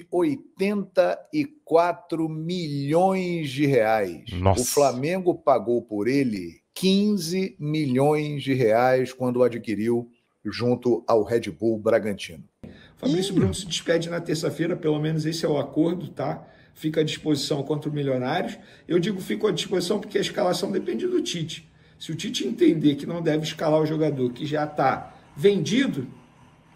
84 milhões de reais. Nossa. O Flamengo pagou por ele 15 milhões de reais quando o adquiriu junto ao Red Bull Bragantino. Fabrício Bruno se despede na terça-feira, pelo menos esse é o acordo, tá? Fica à disposição contra o Milionários. Eu digo fico à disposição porque a escalação depende do Tite. Se o Tite entender que não deve escalar o jogador que já está vendido,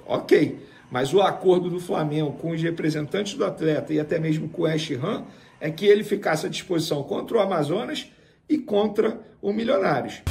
ok. Mas o acordo do Flamengo com os representantes do atleta e até mesmo com o West Ham é que ele ficasse à disposição contra o Amazonas e contra o Milionários.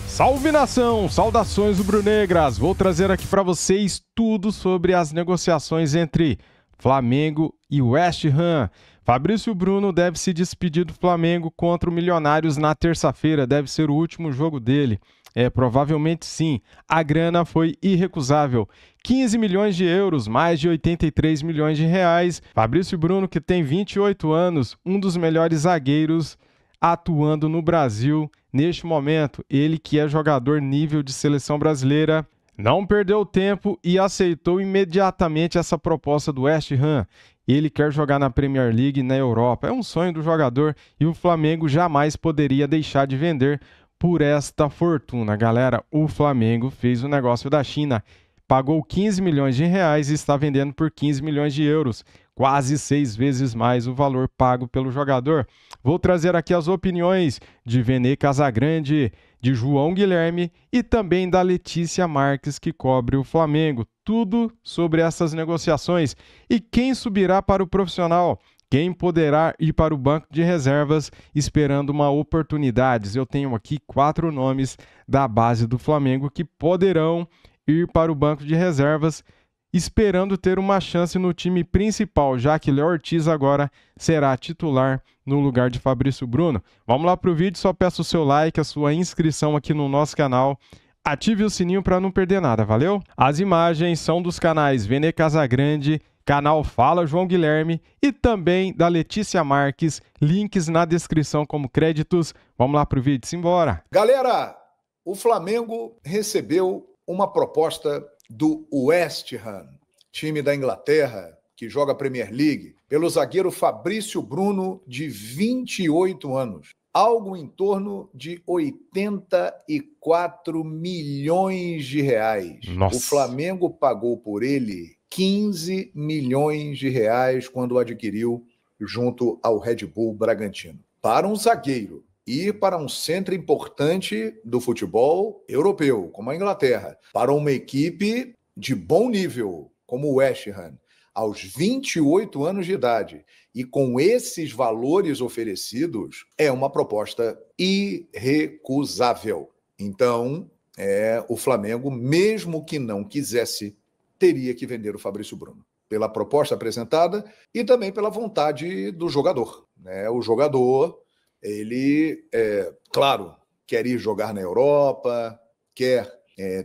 Salve nação, saudações rubro-negras. Vou trazer aqui para vocês tudo sobre as negociações entre Flamengo e West Ham. Fabrício Bruno deve se despedir do Flamengo contra o Milionários na terça-feira, deve ser o último jogo dele. Provavelmente sim, a grana foi irrecusável. 15 milhões de euros, mais de 83 milhões de reais. Fabrício Bruno, que tem 28 anos, um dos melhores zagueiros atuando no Brasil neste momento. Ele que é jogador nível de seleção brasileira, não perdeu tempo e aceitou imediatamente essa proposta do West Ham. Ele quer jogar na Premier League na Europa. É um sonho do jogador e o Flamengo jamais poderia deixar de vender por esta fortuna. Galera, o Flamengo fez o negócio da China. Pagou 15 milhões de reais e está vendendo por 15 milhões de euros. Quase 6 vezes mais o valor pago pelo jogador. Vou trazer aqui as opiniões de Vene Casagrande, de João Guilherme e também da Letícia Marques, que cobre o Flamengo. Tudo sobre essas negociações e quem subirá para o profissional, quem poderá ir para o banco de reservas esperando uma oportunidade. Eu tenho aqui 4 nomes da base do Flamengo que poderão ir para o banco de reservas esperando ter uma chance no time principal, já que Léo Ortiz agora será titular no lugar de Fabrício Bruno. Vamos lá para o vídeo, só peço o seu like, a sua inscrição aqui no nosso canal, ative o sininho para não perder nada, valeu? As imagens são dos canais Vene Casagrande, canal Fala João Guilherme e também da Letícia Marques, links na descrição como créditos. Vamos lá para o vídeo, simbora! Galera, o Flamengo recebeu uma proposta do West Ham, time da Inglaterra, que joga a Premier League, pelo zagueiro Fabrício Bruno, de 28 anos. Algo em torno de 84 milhões de reais. Nossa. O Flamengo pagou por ele 15 milhões de reais quando o adquiriu junto ao Red Bull Bragantino. Para um zagueiro ir para um centro importante do futebol europeu, como a Inglaterra, para uma equipe de bom nível, como o West Ham, aos 28 anos de idade, e com esses valores oferecidos, é uma proposta irrecusável. Então, o Flamengo, mesmo que não quisesse, teria que vender o Fabrício Bruno, pela proposta apresentada e também pela vontade do jogador, né? O jogador, ele, claro, quer ir jogar na Europa, quer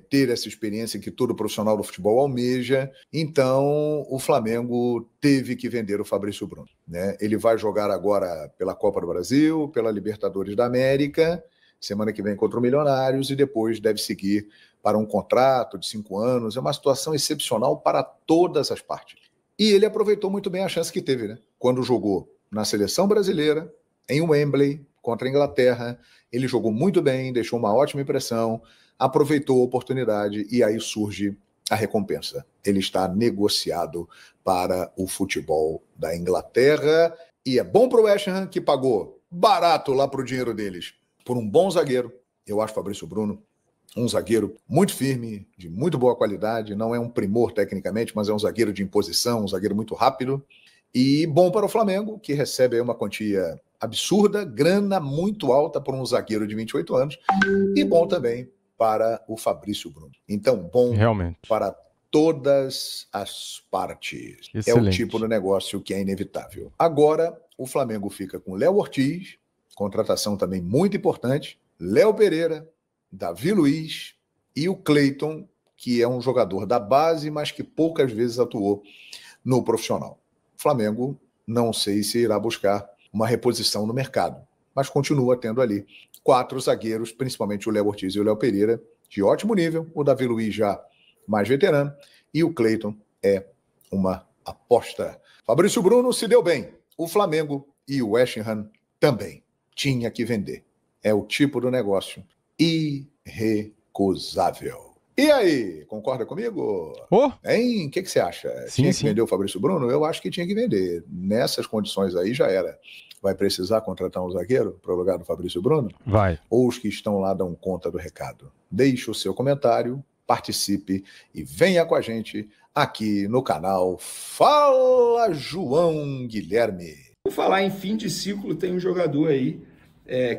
ter essa experiência que todo profissional do futebol almeja. Então, o Flamengo teve que vender o Fabrício Bruno, né? Ele vai jogar agora pela Copa do Brasil, pela Libertadores da América, semana que vem contra o Milionários, e depois deve seguir para um contrato de 5 anos. É uma situação excepcional para todas as partes. E ele aproveitou muito bem a chance que teve, né? Quando jogou na seleção brasileira, em Wembley, contra a Inglaterra, ele jogou muito bem, deixou uma ótima impressão, aproveitou a oportunidade e aí surge a recompensa. Ele está negociado para o futebol da Inglaterra e é bom para o West Ham, que pagou barato lá para o dinheiro deles por um bom zagueiro. Eu acho Fabrício Bruno um zagueiro muito firme, de muito boa qualidade, não é um primor tecnicamente, mas é um zagueiro de imposição, um zagueiro muito rápido. E bom para o Flamengo, que recebe aí uma quantia absurda, grana muito alta por um zagueiro de 28 anos, e bom também para o Fabrício Bruno. Então, bom Realmente. Para todas as partes. Excelente. É o tipo de negócio que é inevitável. Agora, o Flamengo fica com Léo Ortiz, contratação também muito importante, Léo Pereira, Davi Luiz e o Cleiton, que é um jogador da base, mas que poucas vezes atuou no profissional. O Flamengo, não sei se irá buscar uma reposição no mercado, mas continua tendo ali 4 zagueiros, principalmente o Léo Ortiz e o Léo Pereira, de ótimo nível, o Davi Luiz já mais veterano, e o Cleiton é uma aposta. Fabrício Bruno se deu bem, o Flamengo e o West Ham também. Tinha que vender. É o tipo do negócio irrecusável. E aí, concorda comigo? Hein? O que você acha? Tinha que vender o Fabrício Bruno? Eu acho que tinha que vender. Nessas condições aí já era. Vai precisar contratar um zagueiro para o lugar do Fabrício Bruno? Vai. Ou os que estão lá dão conta do recado? Deixe o seu comentário, participe e venha com a gente aqui no canal Fala João Guilherme. Vou falar em fim de ciclo, tem um jogador aí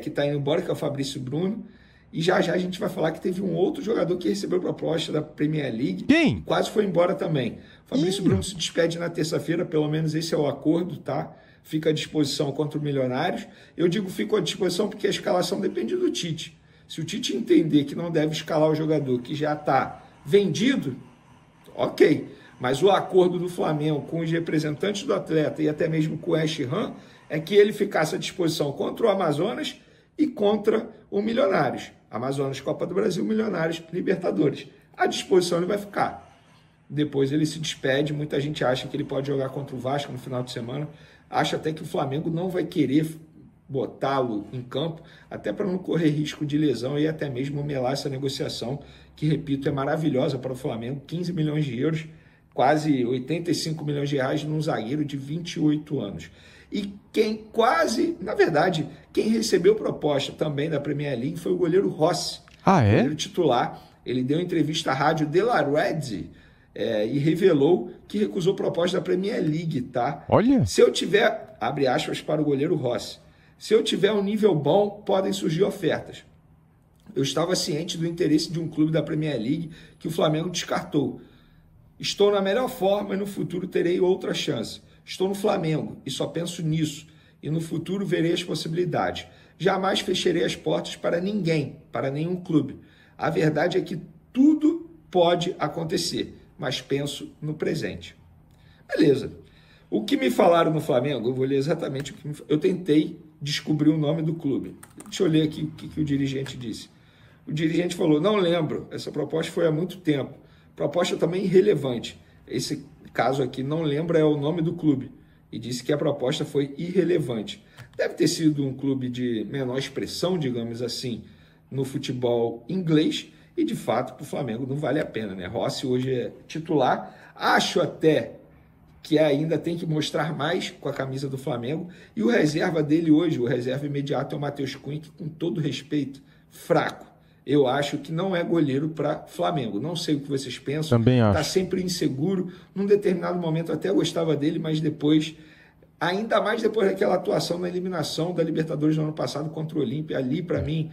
que está indo embora, que é o Fabrício Bruno. E já já a gente vai falar que teve um outro jogador que recebeu proposta da Premier League. Quem? Quase foi embora também. Fabrício Bruno se despede na terça-feira, pelo menos esse é o acordo, tá? Fica à disposição contra o Milionários. Eu digo fica à disposição porque a escalação depende do Tite. Se o Tite entender que não deve escalar o jogador que já está vendido, ok. Mas o acordo do Flamengo com os representantes do atleta e até mesmo com o West Ham é que ele ficasse à disposição contra o Amazonas e contra o Milionários. Amazonas, Copa do Brasil, Milionários, Libertadores. À disposição ele vai ficar. Depois ele se despede, muita gente acha que ele pode jogar contra o Vasco no final de semana. Acha até que o Flamengo não vai querer botá-lo em campo, até para não correr risco de lesão e até mesmo melar essa negociação, que, repito, é maravilhosa para o Flamengo. 15 milhões de euros, quase 85 milhões de reais num zagueiro de 28 anos. E quem recebeu proposta também da Premier League foi o goleiro Rossi. Ah, é? O goleiro titular. Ele deu entrevista à rádio De La Red e revelou que recusou proposta da Premier League, tá? Olha! Se eu tiver, abre aspas para o goleiro Rossi, se eu tiver um nível bom, podem surgir ofertas. Eu estava ciente do interesse de um clube da Premier League que o Flamengo descartou. Estou na melhor forma e no futuro terei outra chance. Estou no Flamengo e só penso nisso. E no futuro verei as possibilidades. Jamais fecharei as portas para ninguém, para nenhum clube. A verdade é que tudo pode acontecer, mas penso no presente. Beleza. O que me falaram no Flamengo, eu vou ler exatamente o que eu tentei descobrir o nome do clube. Deixa eu ler aqui o que o dirigente disse. O dirigente falou, não lembro, essa proposta foi há muito tempo. Proposta também irrelevante. Esse caso aqui, não lembra, é o nome do clube. E disse que a proposta foi irrelevante. Deve ter sido um clube de menor expressão, digamos assim, no futebol inglês. E, de fato, para o Flamengo não vale a pena, né? Rossi hoje é titular. Acho até que ainda tem que mostrar mais com a camisa do Flamengo. E o reserva dele hoje, o reserva imediato é o Matheus Cunha, que, com todo respeito, fraco. Eu acho que não é goleiro para Flamengo. Não sei o que vocês pensam. Também acho. Está sempre inseguro. Num determinado momento até gostava dele, mas depois, ainda mais depois daquela atuação na eliminação da Libertadores do ano passado contra o Olímpia, ali para mim,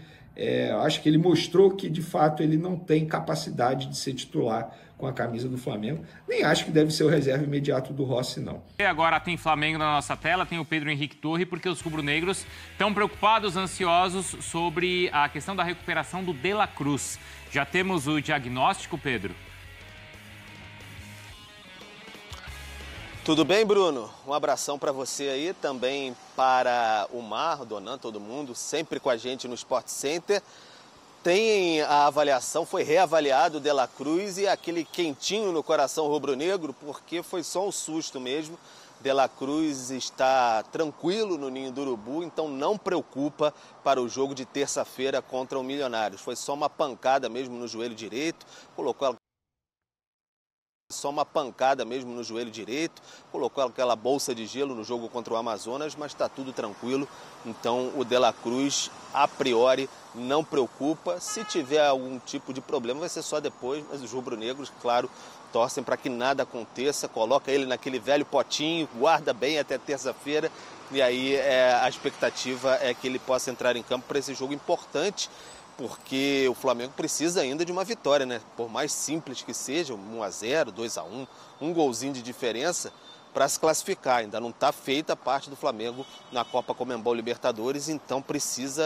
acho que ele mostrou que de fato ele não tem capacidade de ser titular com a camisa do Flamengo. Nem acho que deve ser o reserva imediato do Rossi, não. E agora tem Flamengo na nossa tela, tem o Pedro Henrique Torre, porque os rubro-negros estão preocupados, ansiosos sobre a questão da recuperação do De La Cruz. Já temos o diagnóstico, Pedro? Tudo bem, Bruno? Um abração para você aí, também para o Mar, o Donan, todo mundo, sempre com a gente no Sport Center. Tem a avaliação, foi reavaliado o De La Cruz e aquele quentinho no coração rubro-negro, porque foi só um susto mesmo. De La Cruz está tranquilo no Ninho do Urubu, então não preocupa para o jogo de terça-feira contra o Milionários. Foi só uma pancada mesmo no joelho direito, colocou aquela bolsa de gelo no jogo contra o Amazonas, mas está tudo tranquilo. Então o De La Cruz, a priori, não preocupa. Se tiver algum tipo de problema, vai ser só depois, mas os rubro-negros, claro, torcem para que nada aconteça, coloca ele naquele velho potinho, guarda bem até terça-feira, e aí a expectativa é que ele possa entrar em campo para esse jogo importante, porque o Flamengo precisa ainda de uma vitória, né? Por mais simples que seja, 1-0, 2-1, um golzinho de diferença para se classificar. Ainda não está feita a parte do Flamengo na Copa Conmebol Libertadores, então precisa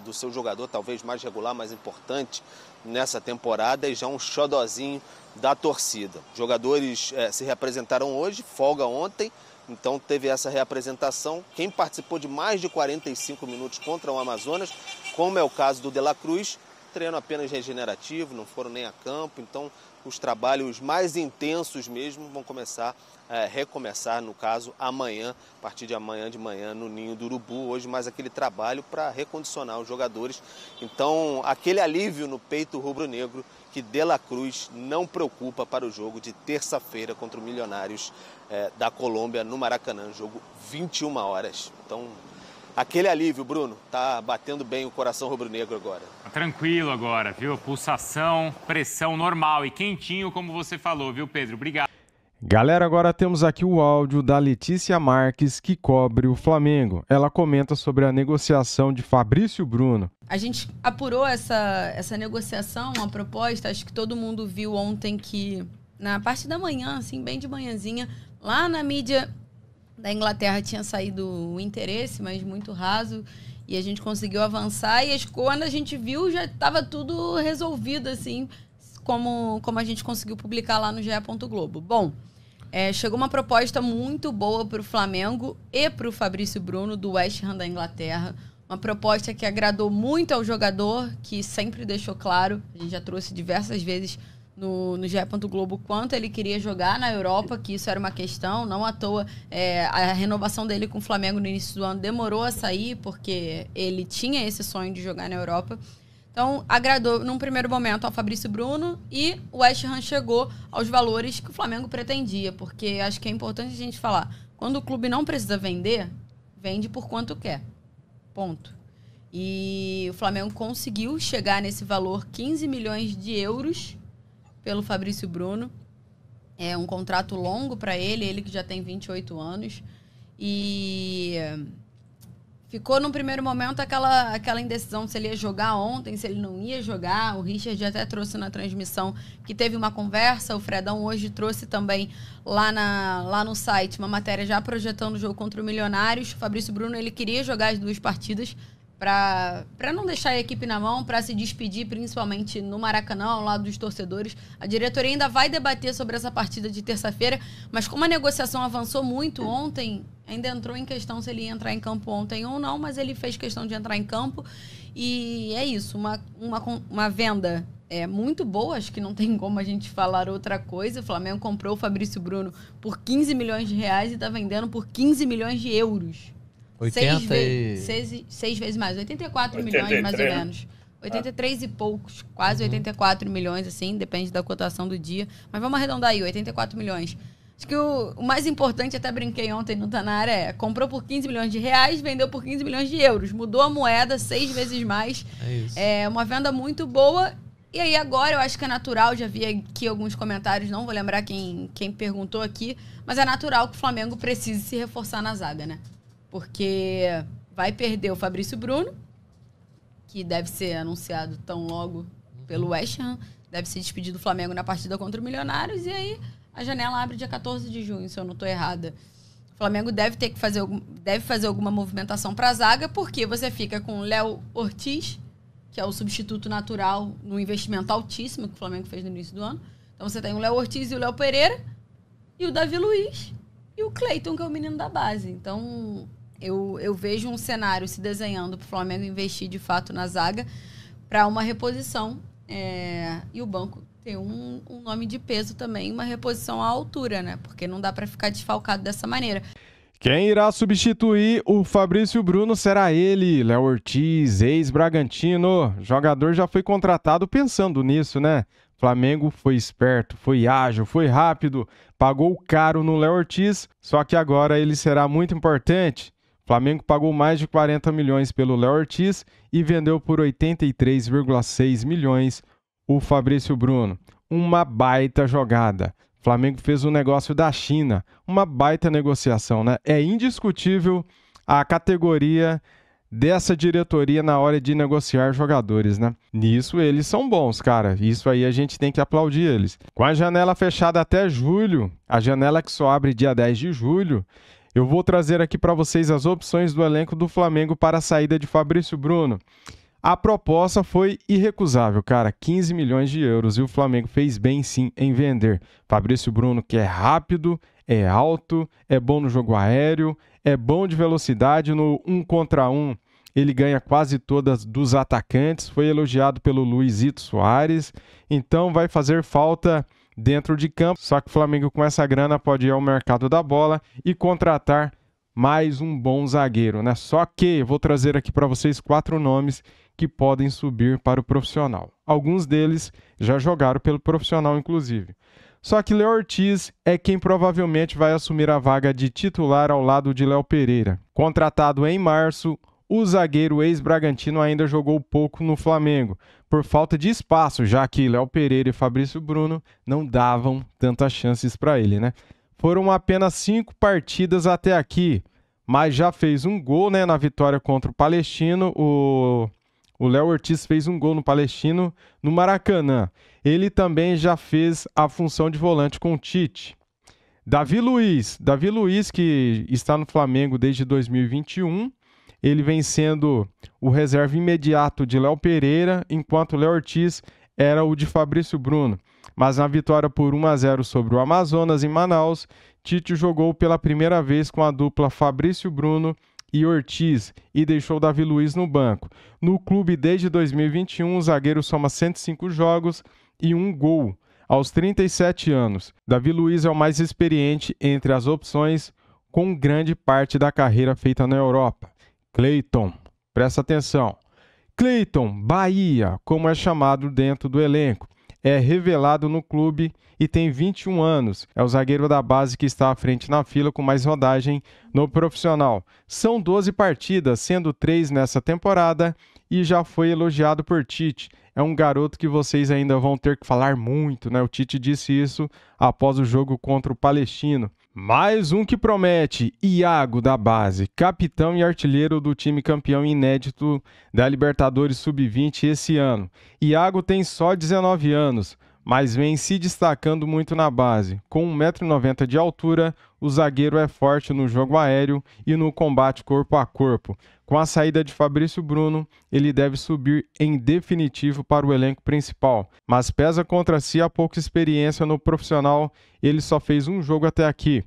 do seu jogador talvez mais regular, mais importante nessa temporada e já um xodozinho da torcida. Jogadores se reapresentaram hoje, folga ontem, então teve essa reapresentação. Quem participou de mais de 45 minutos contra o Amazonas, como é o caso do De La Cruz, treino apenas regenerativo, não foram nem a campo, então os trabalhos mais intensos mesmo vão recomeçar, no caso, amanhã, a partir de amanhã de manhã, no Ninho do Urubu. Hoje mais aquele trabalho para recondicionar os jogadores. Então, aquele alívio no peito rubro-negro que De La Cruz não preocupa para o jogo de terça-feira contra o Milionários da Colômbia no Maracanã, jogo 21 horas. Então, aquele alívio, Bruno, tá batendo bem o coração rubro-negro agora. Tá tranquilo agora, viu? Pulsação, pressão normal e quentinho, como você falou, viu, Pedro? Obrigado. Galera, agora temos aqui o áudio da Letícia Marques, que cobre o Flamengo. Ela comenta sobre a negociação de Fabrício Bruno. A gente apurou essa negociação, uma proposta, acho que todo mundo viu ontem que, na parte da manhã, assim, bem de manhãzinha, lá na mídia da Inglaterra tinha saído o interesse, mas muito raso, e a gente conseguiu avançar, e quando a gente viu já estava tudo resolvido, assim, como a gente conseguiu publicar lá no GE. Globo. Bom, chegou uma proposta muito boa para o Flamengo e para o Fabrício Bruno, do West Ham da Inglaterra. Uma proposta que agradou muito ao jogador, que sempre deixou claro, a gente já trouxe diversas vezes no GE. Globo, quanto ele queria jogar na Europa, que isso era uma questão, não à toa. A renovação dele com o Flamengo no início do ano demorou a sair, porque ele tinha esse sonho de jogar na Europa. Então, agradou num primeiro momento ao Fabrício Bruno, e o West Ham chegou aos valores que o Flamengo pretendia, porque acho que é importante a gente falar, quando o clube não precisa vender, vende por quanto quer. Ponto. E o Flamengo conseguiu chegar nesse valor, 15 milhões de euros, pelo Fabrício Bruno. É um contrato longo para ele que já tem 28 anos. E ficou num primeiro momento aquela indecisão se ele ia jogar ontem, se ele não ia jogar. O Richard até trouxe na transmissão que teve uma conversa. O Fredão hoje trouxe também lá no site uma matéria já projetando o jogo contra o Milionários. O Fabrício Bruno, ele queria jogar as duas partidas para não deixar a equipe na mão, para se despedir, principalmente no Maracanã, ao lado dos torcedores. A diretoria ainda vai debater sobre essa partida de terça-feira, mas como a negociação avançou muito ontem, ainda entrou em questão se ele ia entrar em campo ontem ou não, mas ele fez questão de entrar em campo. E é isso, uma venda muito boa, acho que não tem como a gente falar outra coisa. O Flamengo comprou o Fabrício Bruno por 15 milhões de reais e está vendendo por 15 milhões de euros. 6 vezes mais, 84 milhões mais ou menos. 83 e poucos, quase 84 milhões, assim, depende da cotação do dia. Mas vamos arredondar aí, 84 milhões. Acho que o mais importante, até brinquei ontem no Tá Na Área, comprou por 15 milhões de reais, vendeu por 15 milhões de euros. Mudou a moeda 6 vezes mais. É isso. É uma venda muito boa. E aí agora eu acho que é natural, já vi aqui alguns comentários, não vou lembrar quem perguntou aqui, mas é natural que o Flamengo precise se reforçar na zaga, né? Porque vai perder o Fabrício Bruno, que deve ser anunciado tão logo pelo West Ham, deve ser despedido do Flamengo na partida contra o Milionários, e aí a janela abre dia 14 de junho, se eu não estou errada. O Flamengo deve fazer alguma movimentação para a zaga, porque você fica com o Léo Ortiz, que é o substituto natural no investimento altíssimo que o Flamengo fez no início do ano. Então você tem o Léo Ortiz e o Léo Pereira, e o Davi Luiz, e o Cleiton, que é o menino da base. Então eu vejo um cenário se desenhando para o Flamengo investir de fato na zaga para uma reposição. E o banco ter um nome de peso também, uma reposição à altura, né? Porque não dá para ficar desfalcado dessa maneira. Quem irá substituir o Fabrício Bruno será ele, Léo Ortiz, ex-Bragantino. O jogador já foi contratado pensando nisso, né? Flamengo foi esperto, foi ágil, foi rápido, pagou caro no Léo Ortiz, só que agora ele será muito importante. O Flamengo pagou mais de 40 milhões pelo Léo Ortiz e vendeu por 83,6 milhões o Fabrício Bruno. Uma baita jogada. O Flamengo fez um negócio da China, uma baita negociação, né? É indiscutível a categoria dessa diretoria na hora de negociar jogadores, né? Nisso eles são bons, cara. Isso aí a gente tem que aplaudir eles. Com a janela fechada até julho, a janela que só abre dia 10 de julho, eu vou trazer aqui para vocês as opções do elenco do Flamengo para a saída de Fabrício Bruno. A proposta foi irrecusável, cara, 15 milhões de euros, e o Flamengo fez bem sim em vender. Fabrício Bruno, que é rápido, é alto, é bom no jogo aéreo, é bom de velocidade no 1 contra 1. ele ganha quase todas dos atacantes, foi elogiado pelo Luizito Soares, então vai fazer falta dentro de campo. Só que o Flamengo com essa grana pode ir ao mercado da bola e contratar mais um bom zagueiro, né? Só que eu vou trazer aqui para vocês 4 nomes que podem subir para o profissional. Alguns deles já jogaram pelo profissional, inclusive. Só que Léo Ortiz é quem provavelmente vai assumir a vaga de titular ao lado de Léo Pereira. Contratado em março, o zagueiro ex-Bragantino ainda jogou pouco no Flamengo, por falta de espaço, já que Léo Pereira e Fabrício Bruno não davam tantas chances para ele, né? Foram apenas 5 partidas até aqui, mas já fez um gol, né, na vitória contra o Palestino. O Léo Ortiz fez um gol no Palestino no Maracanã. Ele também já fez a função de volante com o Tite. Davi Luiz, que está no Flamengo desde 2021, ele vem sendo o reserva imediato de Léo Pereira, enquanto Léo Ortiz era o de Fabrício Bruno. Mas na vitória por 1-0 sobre o Amazonas em Manaus, Tite jogou pela primeira vez com a dupla Fabrício Bruno e Ortiz e deixou Davi Luiz no banco. No clube desde 2021, o zagueiro soma 105 jogos e 1 gol. Aos 37 anos, Davi Luiz é o mais experiente entre as opções, com grande parte da carreira feita na Europa. Cleiton, presta atenção. Cleiton Bahia, como é chamado dentro do elenco, é revelado no clube e tem 21 anos. É o zagueiro da base que está à frente na fila com mais rodagem no profissional. São 12 partidas, sendo 3 nessa temporada, e já foi elogiado por Tite. É um garoto que vocês ainda vão ter que falar muito, né? O Tite disse isso após o jogo contra o Palestino. Mais um que promete, Iago da base, capitão e artilheiro do time campeão inédito da Libertadores Sub-20 esse ano. Iago tem só 19 anos, mas vem se destacando muito na base. Com 1,90 m de altura, o zagueiro é forte no jogo aéreo e no combate corpo a corpo. Com a saída de Fabrício Bruno, ele deve subir em definitivo para o elenco principal, mas pesa contra si a pouca experiência no profissional, ele só fez um jogo até aqui.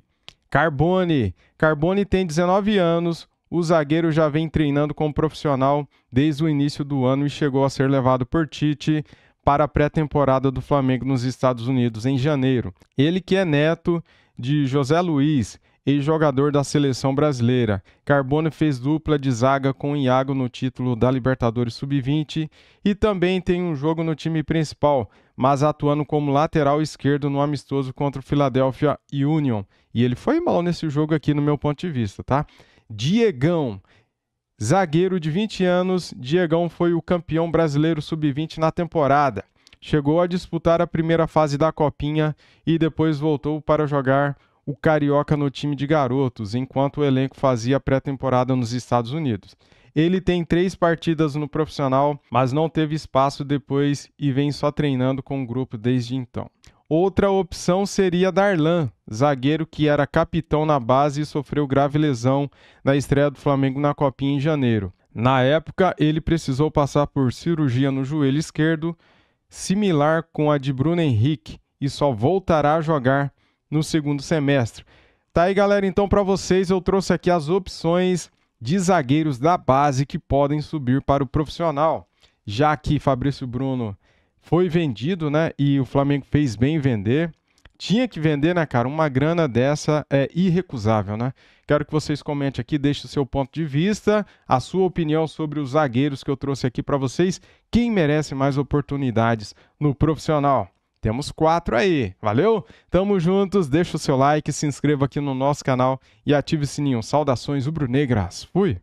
Carbone tem 19 anos, o zagueiro já vem treinando como profissional desde o início do ano e chegou a ser levado por Tite para a pré-temporada do Flamengo nos Estados Unidos em janeiro. Ele que é neto de José Luiz, ex-jogador da seleção brasileira. Carbone fez dupla de zaga com Iago no título da Libertadores Sub-20 e também tem um jogo no time principal, mas atuando como lateral esquerdo no amistoso contra o Philadelphia Union. E ele foi mal nesse jogo aqui no meu ponto de vista, tá? Diegão, zagueiro de 20 anos, Diegão foi o campeão brasileiro Sub-20 na temporada. Chegou a disputar a primeira fase da Copinha e depois voltou para jogar o Carioca no time de garotos, enquanto o elenco fazia pré-temporada nos Estados Unidos. Ele tem 3 partidas no profissional, mas não teve espaço depois e vem só treinando com o grupo desde então. Outra opção seria Darlan, zagueiro que era capitão na base e sofreu grave lesão na estreia do Flamengo na Copinha em janeiro. Na época, ele precisou passar por cirurgia no joelho esquerdo, similar com a de Bruno Henrique, e só voltará a jogar no segundo semestre. Tá aí, galera, então para vocês eu trouxe aqui as opções de zagueiros da base que podem subir para o profissional, já que Fabrício Bruno foi vendido, né, e o Flamengo fez bem vender. Tinha que vender, né, cara? Uma grana dessa é irrecusável, né? Quero que vocês comentem aqui, deixem o seu ponto de vista, a sua opinião sobre os zagueiros que eu trouxe aqui para vocês. Quem merece mais oportunidades no profissional? Temos 4 aí, valeu? Tamo juntos, deixa o seu like, se inscreva aqui no nosso canal e ative o sininho. Saudações rubro-negras, fui!